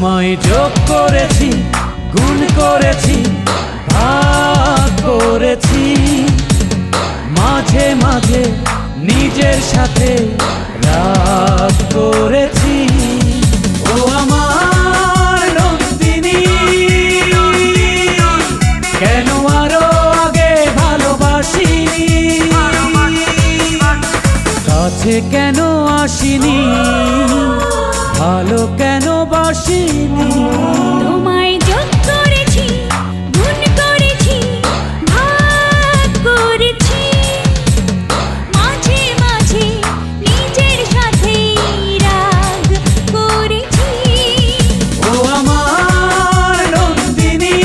তোমায় যোগ করেছি, গুণ করেছি, ভাগ করেছি, মাঝে মাঝে নিজের সাথে রাগ করেছি। ও আমার নন্দিনী, কেন আরো আগে ভালোবাসিনি, কাছে কেন আসিনি, ভালো কেন বাসিনি। তোমায় যোগ করেছি, গুণ করেছি, ভাগ করেছি, মাঝে মাঝে নিজের সাথে রাগ করেছি। ও আমার নন্দিনী,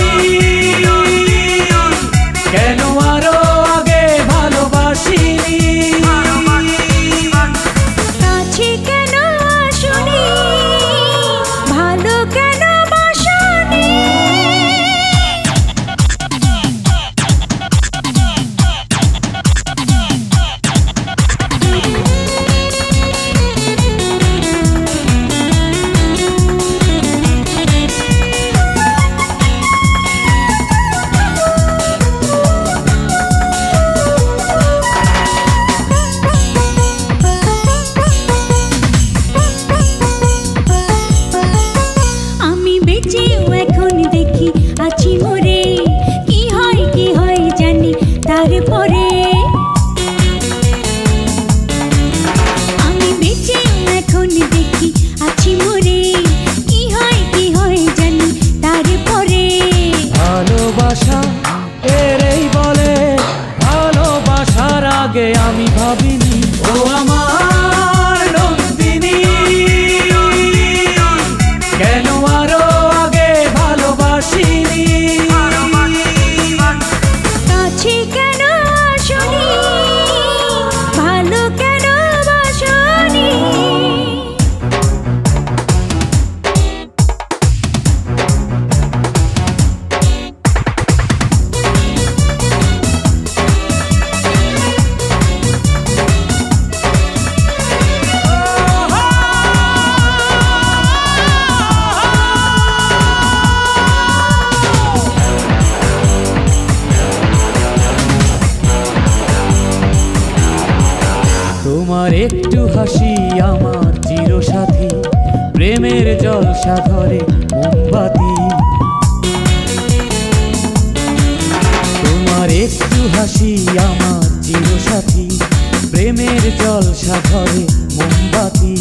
কেন আরো আগে ভালোবাসিনি, কাছে কেন আসোনি, ভালো কেন বাসোনি। আমি বেঁচেও এখন দেখি আছি মরে, কি হয় জানি তারপরে। আমি বেঁচেও এখন দেখি আছি মরে, কি হয় জানি তারপরে। ভালোবাসা এরই বলে, ভালোবাসার আগে আমি ভাবিনি। ও আমার নন্দিনী, কেন আরো আগে ভালোবাসিনি, কাছে কেন আসোনি, ভালো কেন বাসোনি। তোমার একটু হাসি আমার চিরসাথী, প্রেমের জলসা ধরে মোমবাতি। তোমার একটু হাসি আমার চিরসাথী, প্রেমের জলসা ধরে মোমবাতি।